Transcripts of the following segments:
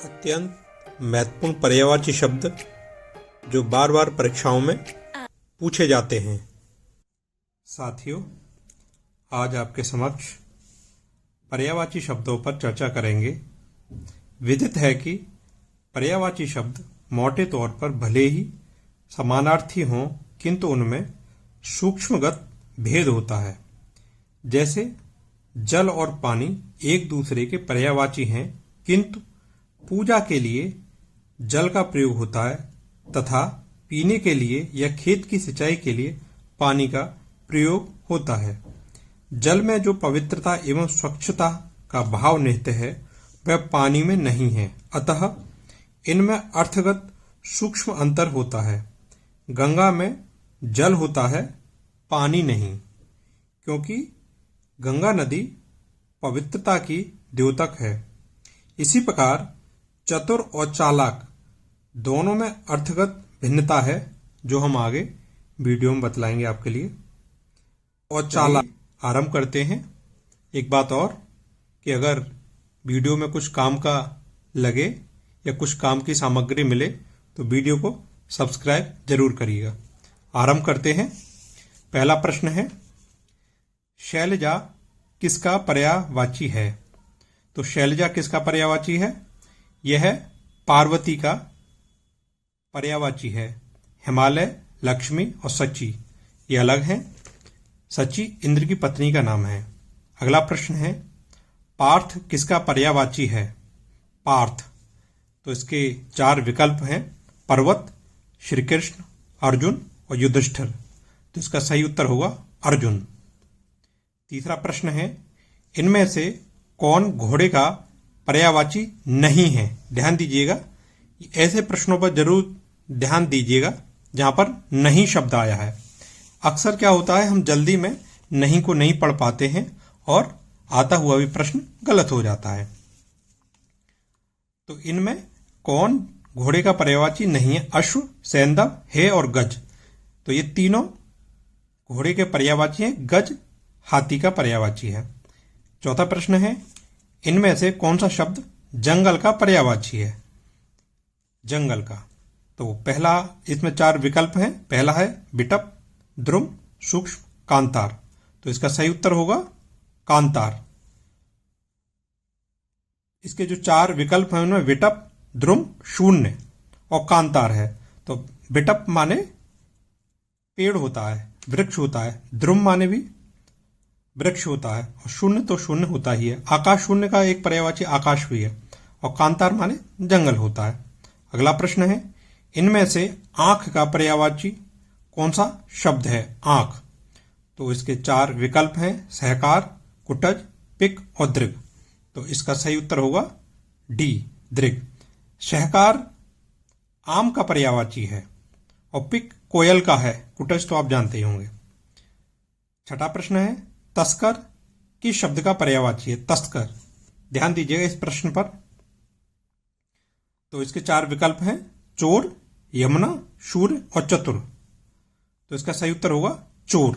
अत्यंत महत्वपूर्ण पर्यायवाची शब्द जो बार बार परीक्षाओं में पूछे जाते हैं। साथियों, आज आपके समक्ष पर्यायवाची शब्दों पर चर्चा करेंगे। विदित है कि पर्यायवाची शब्द मोटे तौर पर भले ही समानार्थी हों, किंतु उनमें सूक्ष्मगत भेद होता है। जैसे जल और पानी एक दूसरे के पर्यायवाची हैं, किंतु पूजा के लिए जल का प्रयोग होता है तथा पीने के लिए या खेत की सिंचाई के लिए पानी का प्रयोग होता है। जल में जो पवित्रता एवं स्वच्छता का भाव निहित है वह पानी में नहीं है, अतः इनमें अर्थगत सूक्ष्म अंतर होता है। गंगा में जल होता है, पानी नहीं, क्योंकि गंगा नदी पवित्रता की द्योतक है। इसी प्रकार चतुर और चालाक दोनों में अर्थगत भिन्नता है, जो हम आगे वीडियो में बतलाएंगे आपके लिए। और चालाक आरंभ करते हैं। एक बात और कि अगर वीडियो में कुछ काम का लगे या कुछ काम की सामग्री मिले तो वीडियो को सब्सक्राइब जरूर करिएगा। आरंभ करते हैं। पहला प्रश्न है, शैलजा किसका पर्यायवाची है? तो शैलजा किसका पर्यायवाची है? यह पार्वती का पर्यायवाची है। हिमालय, लक्ष्मी और सची ये अलग हैं। सची इंद्र की पत्नी का नाम है। अगला प्रश्न है, पार्थ किसका पर्यायवाची है? पार्थ, तो इसके 4 विकल्प हैं, पर्वत, श्री कृष्ण, अर्जुन और युधिष्ठिर। तो इसका सही उत्तर होगा अर्जुन। तीसरा प्रश्न है, इनमें से कौन घोड़े का पर्यायवाची नहीं है? ध्यान दीजिएगा, ऐसे प्रश्नों पर जरूर ध्यान दीजिएगा जहां पर नहीं शब्द आया है। अक्सर क्या होता है, हम जल्दी में नहीं को नहीं पढ़ पाते हैं और आता हुआ भी प्रश्न गलत हो जाता है। तो इनमें कौन घोड़े का पर्यायवाची नहीं है? अश्व, सैंधव, है और गज। तो ये तीनों घोड़े के पर्यायवाची हैं। गज हाथी का पर्यायवाची है। चौथा प्रश्न है, इनमें से कौन सा शब्द जंगल का पर्यायवाची है? जंगल का, तो पहला, इसमें 4 विकल्प हैं। पहला है बिटप, द्रुम, सूक्ष्म, कांतार। तो इसका सही उत्तर होगा कांतार। इसके जो 4 विकल्प हैं उनमें विटप, द्रुम, शून्य और कांतार है। तो बिटप माने पेड़ होता है, वृक्ष होता है। द्रुम माने भी वृक्ष होता है और शून्य तो शून्य होता ही है। आकाश शून्य का एक पर्यायवाची आकाश भी है। और कांतार माने जंगल होता है। अगला प्रश्न है, इनमें से आंख का पर्यायवाची कौन सा शब्द है? आंख, तो इसके 4 विकल्प हैं, सहकार, कुटज, पिक और दृग। तो इसका सही उत्तर होगा डी, दृग। सहकार आम का पर्यायवाची है और पिक कोयल का है। कुटज तो आप जानते ही होंगे। छठा प्रश्न है, तस्कर किस शब्द का पर्यायवाची है? तस्कर, ध्यान दीजिएगा इस प्रश्न पर। तो इसके 4 विकल्प हैं, चोर, यमुना, शूर और चतुर। तो इसका सही उत्तर होगा चोर।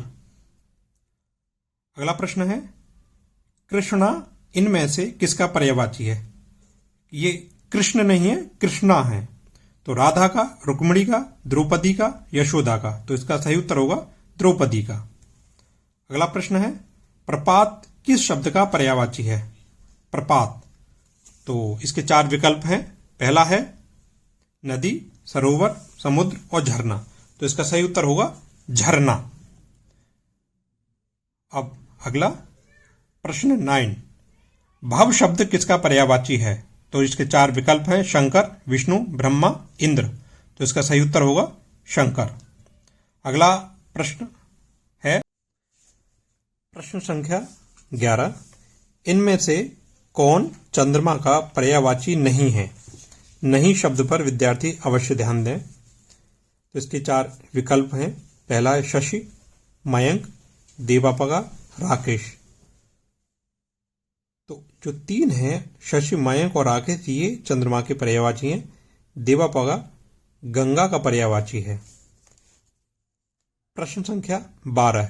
अगला प्रश्न है, कृष्णा इनमें से किसका पर्यायवाची है? ये कृष्ण नहीं है, कृष्णा है। तो राधा का, रुक्मिणी का, द्रौपदी का, यशोदा का। तो इसका सही उत्तर होगा द्रौपदी का। अगला प्रश्न है, प्रपात किस शब्द का पर्यायवाची है? प्रपात, तो इसके 4 विकल्प हैं। पहला है नदी, सरोवर, समुद्र और झरना। तो इसका सही उत्तर होगा झरना। अब अगला प्रश्न 9, भव शब्द किसका पर्यायवाची है? तो इसके 4 विकल्प हैं, शंकर, विष्णु, ब्रह्मा, इंद्र। तो इसका सही उत्तर होगा शंकर। अगला प्रश्न है प्रश्न संख्या 11, इनमें से कौन चंद्रमा का पर्यायवाची नहीं है? नहीं शब्द पर विद्यार्थी अवश्य ध्यान दें। तो इसके 4 विकल्प हैं। पहला है शशि, मयंक, देवापगा, राकेश। तो जो 3 हैं, शशि, मयंक और राकेश, ये चंद्रमा के पर्यायवाची हैं। देवापगा गंगा का पर्यायवाची है। प्रश्न संख्या 12,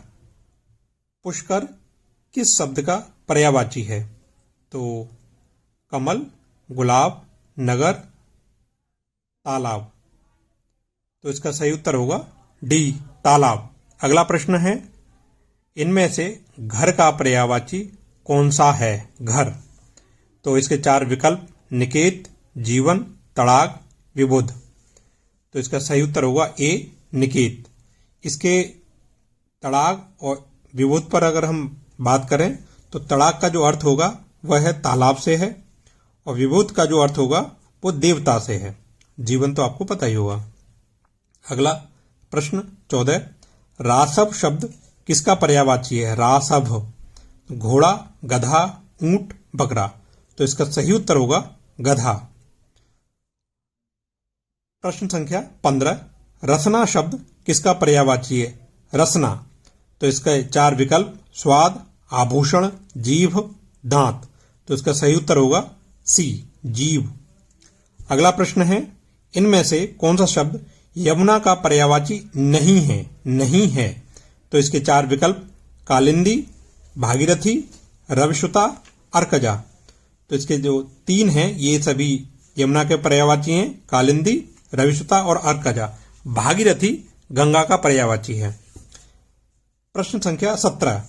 पुष्कर किस शब्द का पर्यायवाची है? तो कमल, गुलाब, नगर, तालाब। तो इसका सही उत्तर होगा डी, तालाब। अगला प्रश्न है, इनमें से घर का पर्यायवाची कौन सा है? घर। तो इसके 4 विकल्प, निकेत, जीवन, तड़ाग, विबुध। तो इसका सही उत्तर होगा ए, निकेत। इसके तड़ाग और विबुध पर अगर हम बात करें तो तड़ाग का जो अर्थ होगा वह है तालाब से है, और विबुध का जो अर्थ होगा वो देवता से है। जीवन तो आपको पता ही होगा। अगला प्रश्न 14, रासव शब्द किसका पर्यायवाची है? रासव, घोड़ा, गधा, ऊंट, बकरा। तो इसका सही उत्तर होगा गधा। प्रश्न संख्या 15, रसना शब्द किसका पर्यायवाची है? रसना। तो इसका 4 विकल्प, स्वाद, आभूषण, जीभ, दांत। तो इसका सही उत्तर होगा सी, जीभ। अगला प्रश्न है, इनमें से कौन सा शब्द यमुना का पर्यायवाची नहीं है? नहीं है। तो इसके 4 विकल्प, कालिंदी, भागीरथी, रविसुता, अर्कजा। तो इसके जो 3 हैं ये सभी यमुना के पर्यायवाची हैं, कालिंदी, रविसुता और अर्कजा। भागीरथी गंगा का पर्यायवाची है। प्रश्न संख्या 17,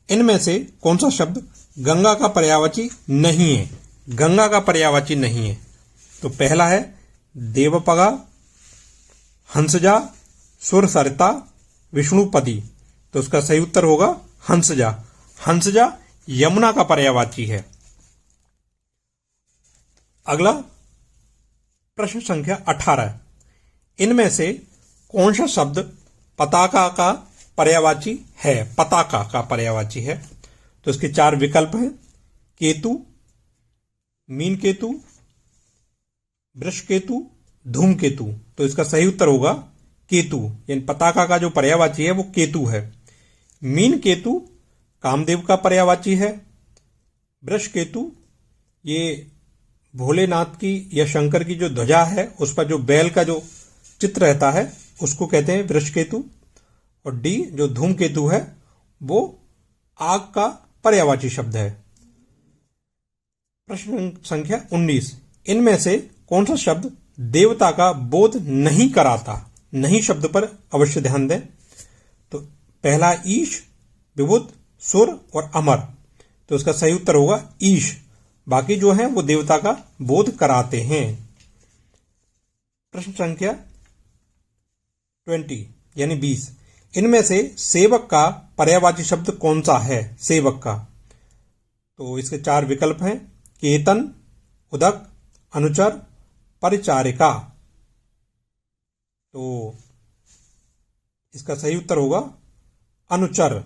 इनमें से कौन सा शब्द गंगा का पर्यायवाची नहीं है? गंगा का पर्यायवाची नहीं है। तो पहला है देवपगा, हंसजा, सुरसरिता, विष्णुपदी। तो उसका सही उत्तर होगा हंसजा। हंसजा यमुना का पर्यायवाची है। अगला प्रश्न संख्या 18, इनमें से कौन सा शब्द पताका का पर्यायवाची है? पताका का पर्यायवाची है। तो इसके 4 विकल्प हैं, केतु, मीनकेतु, वृषकेतु, धूमकेतु। तो इसका सही उत्तर होगा केतु, यानी पताका का जो पर्यायवाची है वो केतु है। मीनकेतु कामदेव का पर्यायवाची है। वृषकेतु ये भोलेनाथ की या शंकर की जो ध्वजा है उस पर जो बैल का जो चित्र रहता है उसको कहते हैं वृषकेतु। और डी जो धूमकेतु है वो आग का पर्यायवाची शब्द है। प्रश्न संख्या 19, इनमें से कौन सा शब्द देवता का बोध नहीं कराता? नहीं शब्द पर अवश्य ध्यान दें। तो पहला ईश, विबुध, सुर और अमर। तो इसका सही उत्तर होगा ईश। बाकी जो हैं वो देवता का बोध कराते हैं। प्रश्न संख्या 20 यानी 20, इनमें से सेवक का पर्यायवाची शब्द कौन सा है? सेवक का। तो इसके 4 विकल्प हैं, केतन, उदक, अनुचर, परिचारिका। तो इसका सही उत्तर होगा अनुचर।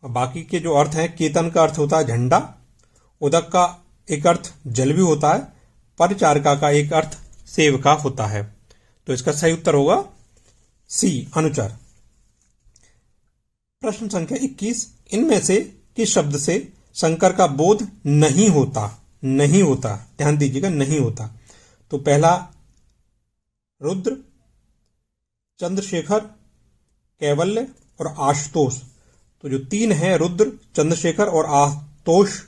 बाकी के जो अर्थ हैं, केतन का अर्थ होता है झंडा, उदक का एक अर्थ जल भी होता है, परिचारिका का एक अर्थ सेवका होता है। तो इसका सही उत्तर होगा सी, अनुचर। प्रश्न संख्या 21, इनमें से किस शब्द से शंकर का बोध नहीं होता? नहीं होता, ध्यान दीजिएगा, नहीं होता। तो पहला रुद्र, चंद्रशेखर, कैवल्य और आशुतोष। तो जो 3 हैं, रुद्र, चंद्रशेखर और आशुतोष,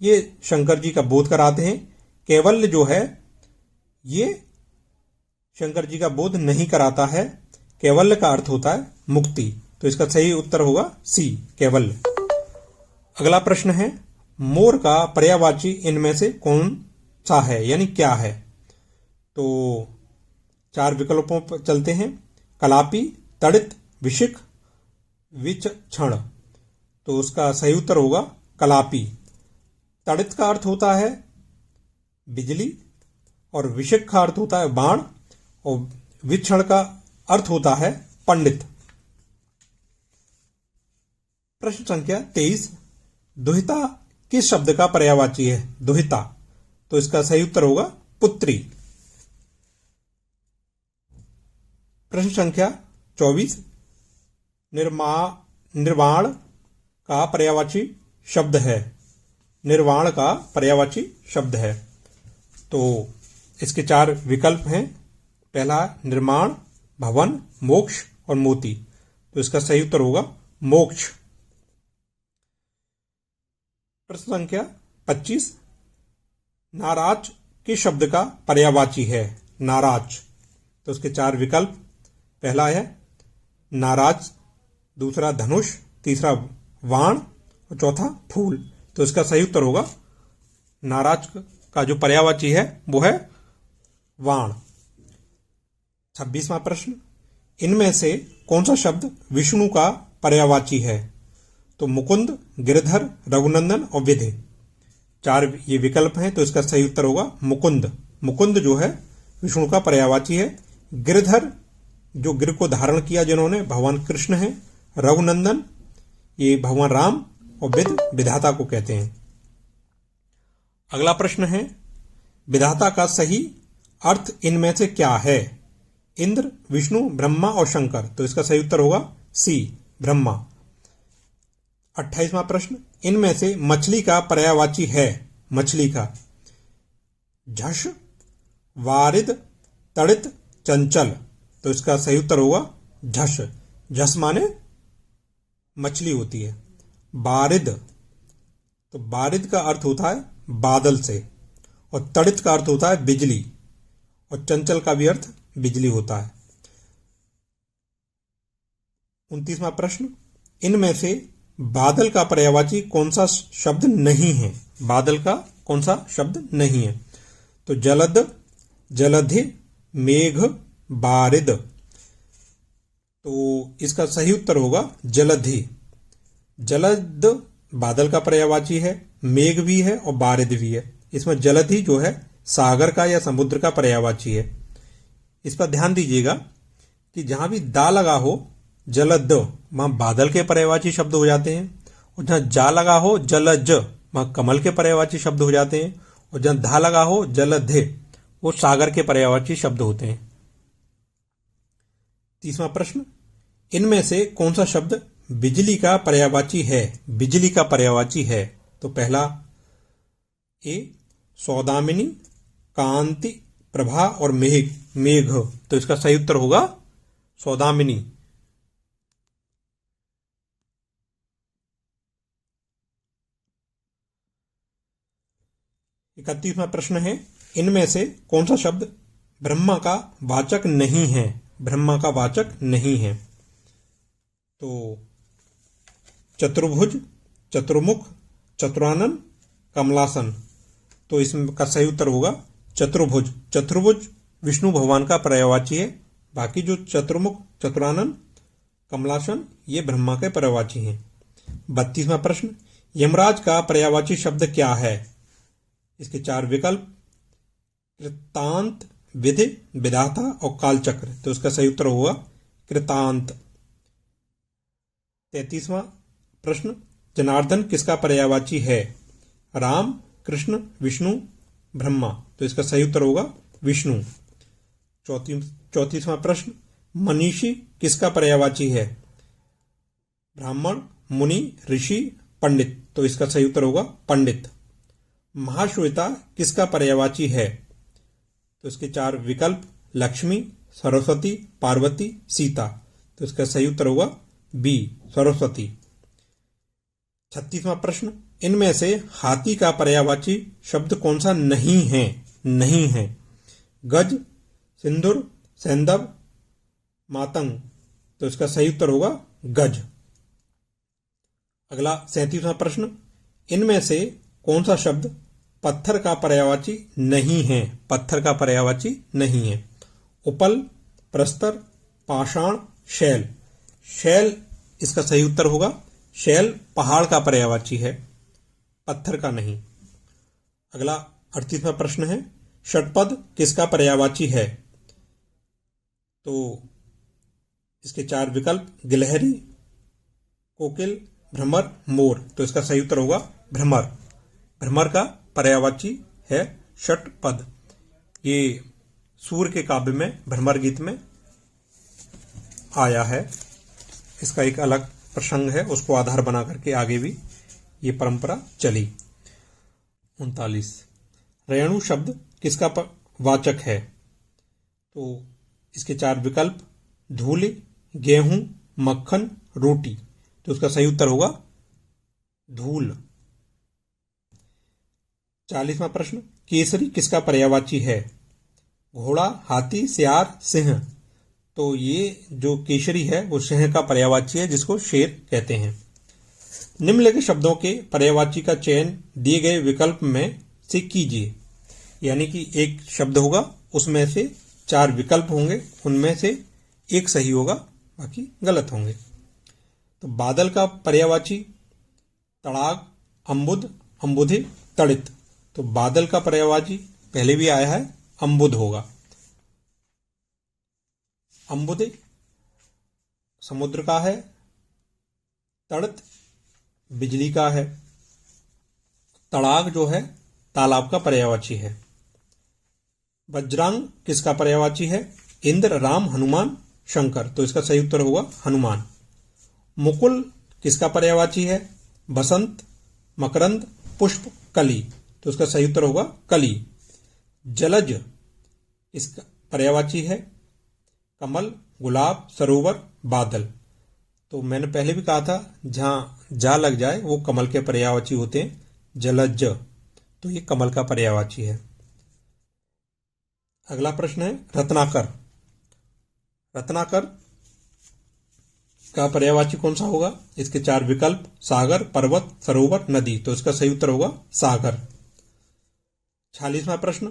ये शंकर जी का बोध कराते हैं। कैवल्य जो है ये शंकर जी का बोध नहीं कराता है। कैवल्य का अर्थ होता है मुक्ति। तो इसका सही उत्तर होगा सी, कैवल्य। अगला प्रश्न है, मोर का पर्यायवाची इनमें से कौन सा है, यानी क्या है? तो 4 विकल्पों पर चलते हैं, कलापी, तड़ित, विशिख, विचक्षण। तो उसका सही उत्तर होगा कलापी। तड़ित का अर्थ होता है बिजली, और विशिख का अर्थ होता है बाण, और विचक्षण का अर्थ होता है पंडित। प्रश्न संख्या 23, दुहिता किस शब्द का पर्यायवाची है? दुहिता। तो इसका सही उत्तर होगा पुत्री। प्रश्न संख्या 24, निर्वाण का पर्यायवाची शब्द है। निर्वाण का पर्यायवाची शब्द है। तो इसके 4 विकल्प हैं, पहला निर्माण, भवन, मोक्ष और मोती। तो इसका सही उत्तर होगा मोक्ष। प्रश्न संख्या 25, नाराज किस शब्द का पर्यायवाची है? नाराज। तो उसके चार विकल्प, पहला है नाराज, दूसरा धनुष, तीसरा वाण और चौथा फूल। तो इसका सही उत्तर होगा नाराज का जो पर्यायवाची है वो है वाण। 26वां प्रश्न, इनमें से कौन सा शब्द विष्णु का पर्यायवाची है? तो मुकुंद, गिरधर, रघुनंदन और विधि। चार ये विकल्प हैं, तो इसका सही उत्तर होगा मुकुंद। मुकुंद जो है विष्णु का पर्यायवाची है। गिरधर जो गिर को धारण किया जिन्होंने, भगवान कृष्ण है। रघुनंदन ये भगवान राम, और विध विधाता को कहते हैं। अगला प्रश्न है, विधाता का सही अर्थ इनमें से क्या है? इंद्र, विष्णु, ब्रह्मा और शंकर। तो इसका सही उत्तर होगा सी, ब्रह्मा। 28वां प्रश्न, इनमें से मछली का पर्यायवाची है? मछली का झष, वारिद, तड़ित, चंचल। तो इसका सही उत्तर होगा झष। झष माने मछली होती है। बारिद, तो बारिद का अर्थ होता है बादल से, और तड़ित का अर्थ होता है बिजली, और चंचल का भी अर्थ बिजली होता है। 29वां प्रश्न, इनमें से बादल का पर्यायवाची कौन सा शब्द नहीं है? बादल का कौन सा शब्द नहीं है? तो जलद, जलधि, मेघ, बारिद। तो इसका सही उत्तर होगा जलधि। जलद बादल का पर्यायवाची है, मेघ भी है और बारिद भी है। इसमें जलधि जो है सागर का या समुद्र का पर्यायवाची है। इस पर ध्यान दीजिएगा कि जहां भी दा लगा हो जलद, वहां बादल के पर्यायवाची शब्द हो जाते हैं, और जहां जा लगा हो जलज, वहां कमल के पर्यायवाची शब्द हो जाते हैं, और जहां धा लगा हो जलधे, वो सागर के पर्यायवाची शब्द होते हैं। 30वां प्रश्न, इनमें से कौन सा शब्द बिजली का पर्यायवाची है? बिजली का पर्यायवाची है। तो पहला ए सौदामिनी, कांति, प्रभा और मेघ। तो इसका सही उत्तर होगा सौदामिनी। 31वां प्रश्न है, इनमें से कौन सा शब्द ब्रह्मा का वाचक नहीं है? ब्रह्मा का वाचक नहीं है। तो चतुर्भुज, चतुर्मुख, चतुरानन, कमलासन। तो इसका सही उत्तर होगा चतुर्भुज। चतुर्भुज विष्णु भगवान का पर्यायवाची है। बाकी जो चतुर्मुख, चतुरानन, कमलासन ये ब्रह्मा के पर्यायवाची हैं। 32वां प्रश्न, यमराज का पर्यायवाची शब्द क्या है? इसके चार विकल्प, कृतांत, विधि, विधाता और कालचक्र। तो इसका सही उत्तर होगा कृतांत। 33वां प्रश्न, जनार्दन किसका पर्यायवाची है? राम, कृष्ण, विष्णु, ब्रह्मा। तो इसका सही उत्तर होगा विष्णु। 34वां प्रश्न, मनीषी किसका पर्यायवाची है? ब्राह्मण, मुनि, ऋषि, पंडित। तो इसका सही उत्तर होगा पंडित। महाश्वेता किसका पर्यायवाची है? तो इसके चार विकल्प, लक्ष्मी, सरस्वती, पार्वती, सीता। तो इसका सही उत्तर होगा बी, सरस्वती। 36वां प्रश्न, इनमें से हाथी का पर्यायवाची शब्द कौन सा नहीं है? नहीं है। गज, सिंदूर, सैंदव, मातंग। तो इसका सही उत्तर होगा गज। अगला 37वां प्रश्न, इनमें से कौन सा शब्द पत्थर का पर्यायवाची नहीं है? पत्थर का पर्यायवाची नहीं है। उपल, प्रस्तर, पाषाण, शैल। शैल इसका सही उत्तर होगा। शैल पहाड़ का पर्यायवाची है, पत्थर का नहीं। अगला 38वां प्रश्न है, षटपद किसका पर्यायवाची है? तो इसके चार विकल्प, गिलहरी, कोकिल, भ्रमर, मोर। तो इसका सही उत्तर होगा भ्रमर। भ्रमर का पर्यायवाची है षटपद। ये सूर्य के काव्य में, भ्रमर गीत में आया है। इसका एक अलग प्रसंग है, उसको आधार बना करके आगे भी ये परंपरा चली। 39, रेणु शब्द किसका वाचक है? तो इसके चार विकल्प, धूलि, गेहूं, मक्खन, रोटी। तो उसका सही उत्तर होगा धूल। 40वां प्रश्न, केसरी किसका पर्यायवाची है? घोड़ा, हाथी, सियार, सिंह। तो ये जो केसरी है वो सिंह का पर्यायवाची है, जिसको शेर कहते हैं। निम्नलिखित शब्दों के पर्यायवाची का चयन दिए गए विकल्प में से कीजिए। यानी कि एक शब्द होगा, उसमें से 4 विकल्प होंगे, उनमें से एक सही होगा, बाकी गलत होंगे। तो बादल का पर्यायवाची तड़ाग, अम्बुद, अम्बुधि, तड़ित। तो बादल का पर्यायवाची पहले भी आया है, अम्बुद होगा। अम्बुधि समुद्र का है, तड़ित बिजली का है, तड़ाग जो है तालाब का पर्यायवाची है। वज्रांग किसका पर्यायवाची है? इंद्र, राम, हनुमान, शंकर। तो इसका सही उत्तर होगा हनुमान। मुकुल किसका पर्यायवाची है? बसंत, मकरंद, पुष्प, कली। तो इसका सही उत्तर होगा कली। जलज इसका पर्यायवाची है? कमल, गुलाब, सरोवर, बादल। तो मैंने पहले भी कहा था, जहां जा लग जाए वो कमल के पर्यायवाची होते हैं, जलज। तो ये कमल का पर्यायवाची है। अगला प्रश्न है रत्नाकर। रत्नाकर का पर्यायवाची कौन सा होगा? इसके 4 विकल्प, सागर, पर्वत, सरोवर, नदी। तो इसका सही उत्तर होगा सागर। 46वां प्रश्न,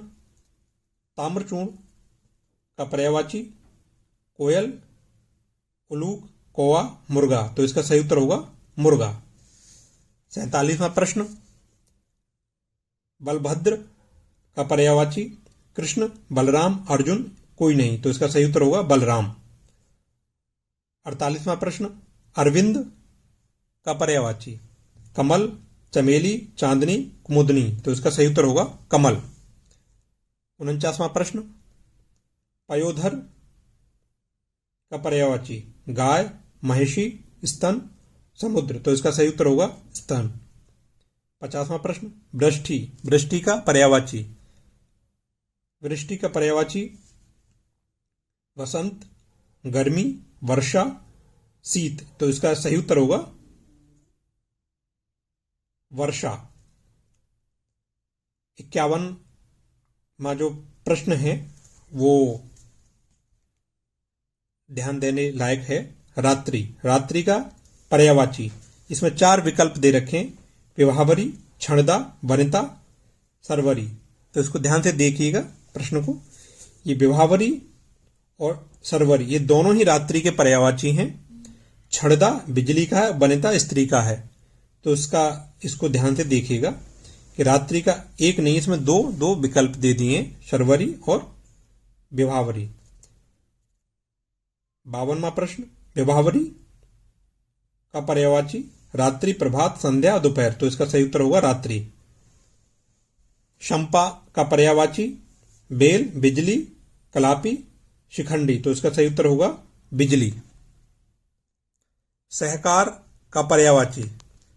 ताम्रचूर्ण का पर्यायवाची कोयल, उलूक, कौवा, मुर्गा। तो इसका सही उत्तर होगा मुर्गा। 47वां प्रश्न, बलभद्र का पर्यायवाची कृष्ण, बलराम, अर्जुन, कोई नहीं। तो इसका सही उत्तर होगा बलराम। 48वां प्रश्न, अरविंद का पर्यायवाची कमल, चमेली, चांदनी, कुमुदनी। तो इसका सही उत्तर होगा कमल। 49वां प्रश्न, पयोधर का पर्यायवाची गाय, महिषी, स्तन, समुद्र। तो इसका सही उत्तर होगा स्तन। 50वां प्रश्न, वृष्टि। वृष्टि का पर्यायवाची वृष्टि का पर्यायवाची वसंत, गर्मी, वर्षा, शीत। तो इसका सही उत्तर होगा वर्षा। 51वां जो प्रश्न है वो ध्यान देने लायक है। रात्रि। रात्रि का पर्यायवाची, इसमें 4 विकल्प दे रखे हैं, विभावरी, क्षणदा, वनिता, सरवरी। तो इसको ध्यान से देखिएगा प्रश्न को। ये विभावरी और सरवरी ये दोनों ही रात्रि के पर्यायवाची हैं। क्षणदा बिजली का है, वनिता स्त्री का है। तो इसको ध्यान से देखिएगा कि रात्रि का एक नहीं, इसमें दो विकल्प दे दिए, शर्वरी और विभावरी। 52वां प्रश्न, विभावरी का पर्यायवाची रात्रि, प्रभात, संध्या, दोपहर। तो इसका सही उत्तर होगा रात्रि। शंपा का पर्यायवाची बेल, बिजली, कलापी, शिखंडी। तो इसका सही उत्तर होगा बिजली। सहकार का पर्यायवाची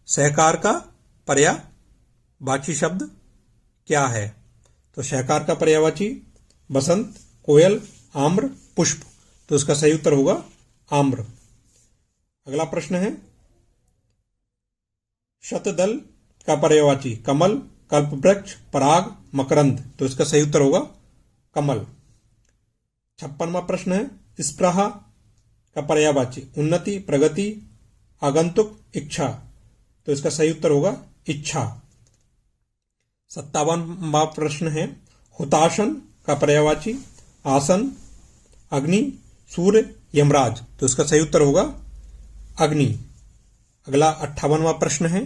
सहकार का पर्यायवाची शब्द क्या है? तो सहकार का पर्यायवाची बसंत, कोयल, आम्र, पुष्प। तो इसका सही उत्तर होगा आम्र। अगला प्रश्न है शतदल का पर्यायवाची कमल, कल्पवृक्ष, पराग, मकरंद। तो इसका सही उत्तर होगा कमल। 56वां प्रश्न है स्पृहा का पर्यायवाची उन्नति, प्रगति, आगंतुक, इच्छा। तो इसका सही उत्तर होगा इच्छा। 57वां प्रश्न है हुताशन का पर्यायवाची आसन, अग्नि, सूर्य, यमराज। तो इसका सही उत्तर होगा अग्नि। अगला 58वां प्रश्न है